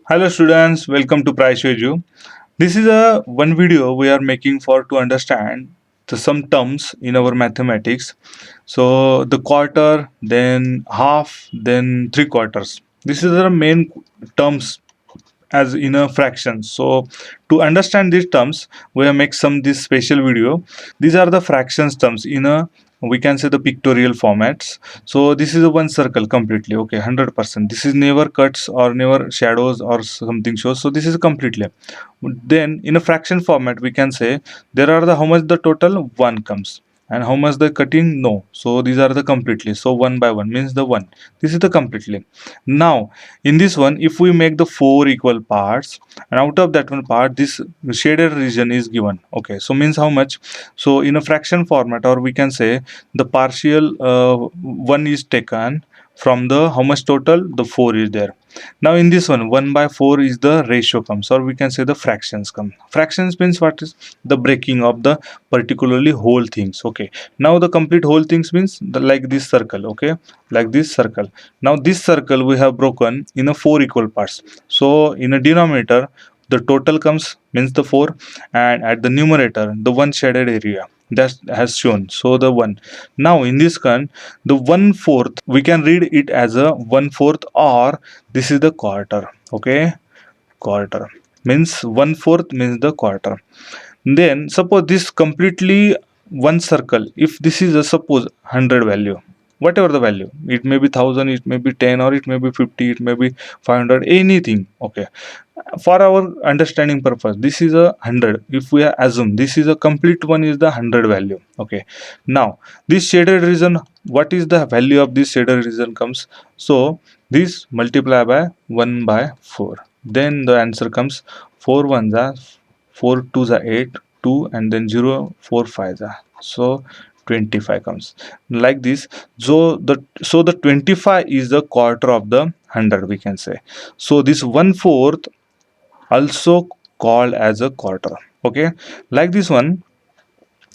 Hello students, welcome to Praisheju. This is a one video we are making for to understand some terms in our mathematics. So the quarter, then half, then three quarters. This is the main terms as in a fraction. So to understand these terms, we have make some this special video. These are the fractions terms in a, we can say, the pictorial formats. So this is a one circle completely, okay, 100%. This is never cuts or never shadows or something shows. So this is completely. Then in a fraction format, we can say there are the how much the total one comes and how much the cutting no. So these are the completely. So one by one means the one. This is the completely. Now in this one, if we make the four equal parts and out of that one part this shaded region is given, okay, so means how much. So in a fraction format, or we can say the partial one is taken from the how much total the 4 is there. Now in this one 1 by 4 is the ratio comes, or we can say the fractions come. Fractions means what is the breaking of the particularly whole things, okay. Now the complete whole things means the, like this circle, okay, like this circle. Now this circle we have broken in a four equal parts. So in a denominator the total comes means the 4, and at the numerator the one shaded area that has shown, so the 1. Now in this one the 1/4 we can read it as a 1/4, or this is the quarter, okay. Quarter means 1/4 means the quarter. Then suppose this completely one circle, if this is a suppose 100 value, whatever the value, it may be 1000, it may be 10, or it may be 50, it may be 500, anything, okay. For our understanding purpose this is a 100. If we assume this is a complete one is the 100 value, okay. Now this shaded region, what is the value of this shaded region comes. So this multiply by 1 by 4, then the answer comes 4 ones are 4 twos are 8, 2, and then 0 4 5s are, so 25 comes like this. So the 25 is the quarter of the 100, we can say. So this 1/4 also called as a quarter, okay. Like this one,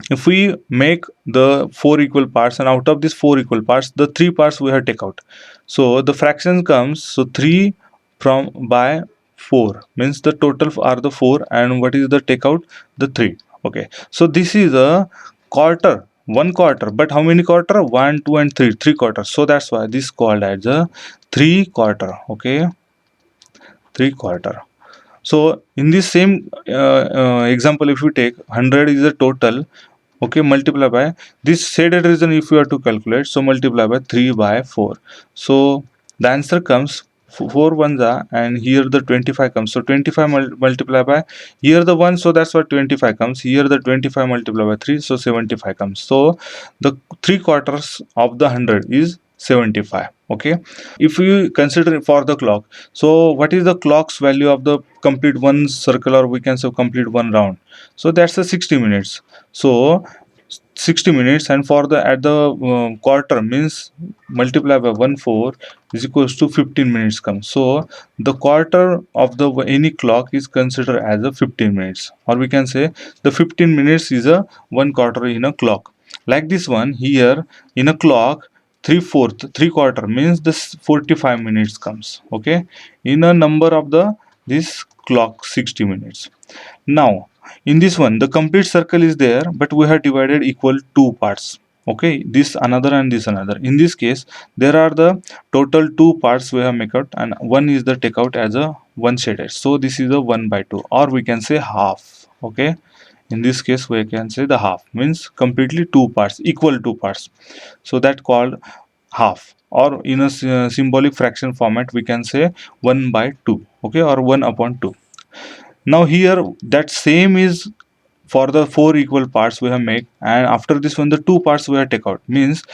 if we make the four equal parts and out of these four equal parts the three parts we have take out, so the fraction comes, so 3 from by 4 means the total are the 4, and what is the take out, the 3, okay. So this is a quarter, one quarter, but how many quarter, 1 2 and 3, three quarters. So that's why this called as a three quarter, okay, three quarter. So in this same example, if you take 100 is the total, okay, multiply by this shaded region, if you are to calculate, so multiply by 3 by 4. So the answer comes 4 ones are, and here the 25 comes. So 25 multiply by here the 1, so that's what 25 comes. Here the 25 multiply by 3, so 75 comes. So the three quarters of the 100 is 75, okay. If we consider for the clock, so what is the clock's value of the complete one circle, or we can say complete one round, so that's the 60 minutes. So 60 minutes, and for the at the quarter means multiply by 1/4 is equals to 15 minutes comes. So the quarter of the any clock is considered as a 15 minutes, or we can say the 15 minutes is a one quarter in a clock. Like this one here in a clock, 3/4 three quarter means this 45 minutes comes, okay, in a number of the this clock 60 minutes. Now in this one the complete circle is there, but we have divided equal two parts, okay, this another and this another. In this case there are the total two parts we have make out, and one is the take out as a one shaded, so this is a 1 by 2, or we can say half, okay. In this case we can say the half means completely two parts, equal two parts, so that called half. Or in a symbolic fraction format we can say 1 by 2, okay, or 1 upon 2. Now here that same is for the four equal parts we have make, and after this one the two parts we have take out, means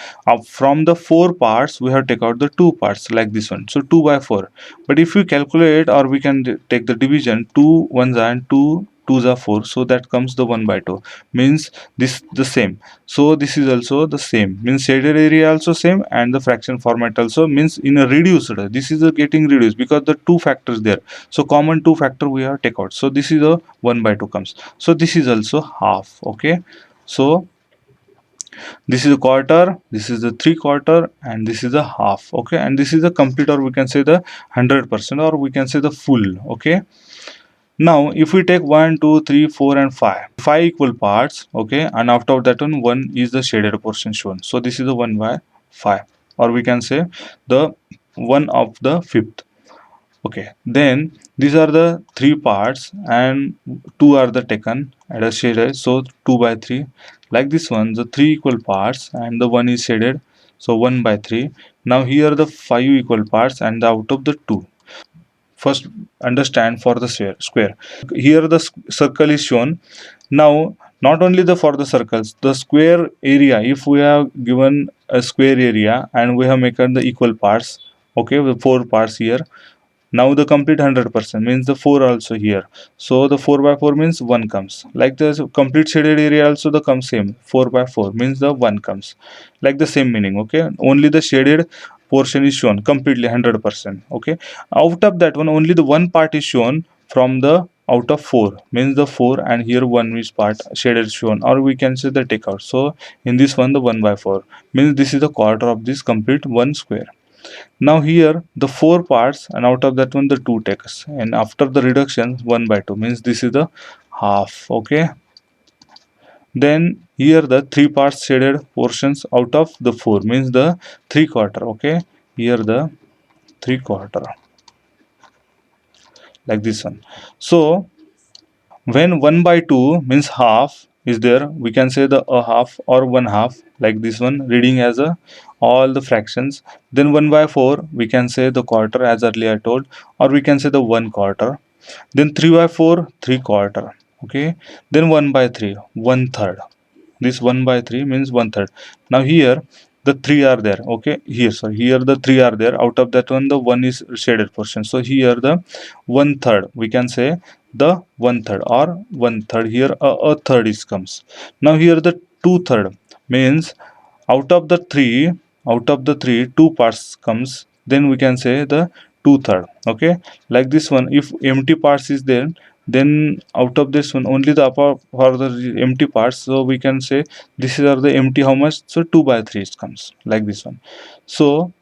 from the four parts we have take out the two parts, like this one, so 2 by 4. But if we calculate, or we can take the division, 2 ones and 2 twos are 4, so that comes the 1 by 2, means this the same. So this is also the same, means shaded area also same, and the fraction format also means in a reduced, this is a getting reduced because the two factors there, so common two factor we have take out, so this is a 1 by 2 comes. So this is also half, okay. So This is a quarter, this is the three quarter, and this is a half. Okay, and this is the complete, or we can say the 100%, or we can say the full. Okay, now if we take 1, 2, 3, 4, and 5 equal parts, okay, and after that one is the shaded portion shown. So this is the 1 by 5, or we can say the 1 of the fifth. Okay, then these are the three parts, and two are the taken at a shaded, so 2 by 3. Like this one, the three equal parts and the one is shaded, so 1 by 3. Now here the 5 equal parts and out of the 2. First understand for the square. Here the circle is shown. Now not only the for the circles, the square area, if we have given a square area and we have made the equal parts, okay, with four parts here. Now the complete 100% means the 4 also here. So the 4 by 4 means 1 comes. Like the complete shaded area also the comes same. 4 by 4 means the 1 comes. Like the same meaning. Okay. Only the shaded portion is shown completely 100%. Okay. Out of that one, only the one part is shown from the out of 4 means the 4, and here 1 is part shaded shown, or we can say the takeout. So in this one the 1 by 4 means this is the quarter of this complete one square. Now here the four parts, and out of that one the two takes, and after the reduction 1 by 2 means this is the half. Okay, then here the three parts shaded portions out of the 4 means the 3 quarter. Okay, here the 3 quarter, like this one. So when 1 by 2 means half is there, we can say the a half or 1 half, like this one reading as a all the fractions. Then 1 by 4 we can say the quarter, as earlier I told, or we can say the 1 quarter. Then 3 by 4 3 quarter. Okay, then 1 by 3 1 third. This 1 by 3 means 1 third. Now here the 3 are there. Okay, here, so here the 3 are there. Out of that one the 1 is shaded portion, so here the 1 third, we can say the 1 third, or 1 third. Here a third is comes. Now here the 2 third means out of the 3, out of the 3 2 parts comes, then we can say the 2 third. Okay, like this one, if empty parts is there, then out of this one only the upper for the empty parts, so we can say this is are the empty how much, so 2 by 3 it comes, like this one. So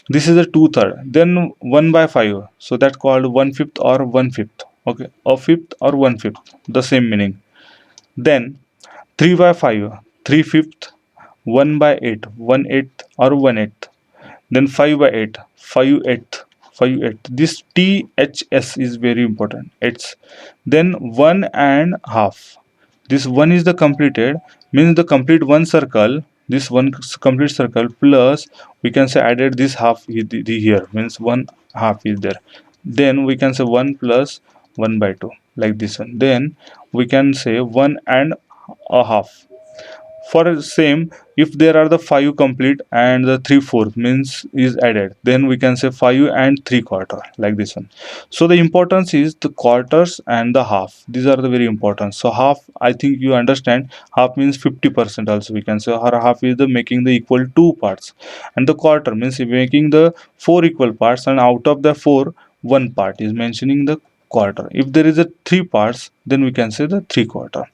this is the 2 third. Then 1 by 5, so that called 1 fifth or 1 fifth. Okay, a fifth or 1 fifth, the same meaning. Then 3 by 5 3 fifth, 1 by 8 1 eighth or 1 eighth. Then 5 by 8 5 eighth, 5 eighth. This THS is very important. It's then 1 and half. This 1 is the completed, means the complete one circle. This one complete circle plus we can say added this half here means 1 half is there. Then we can say 1 plus 1 by 2, like this one. Then we can say 1 and a half. For the same, if there are the 5 complete and the 3 fourth means is added, then we can say 5 and 3 quarter, like this one. So the importance is the quarters and the half. These are the very important. So half, I think you understand, half means 50% also we can say, or half is the making the equal 2 parts, and the quarter means making the 4 equal parts, and out of the 4 one part is mentioning the quarter. If there is a 3 parts, then we can say the 3 quarter.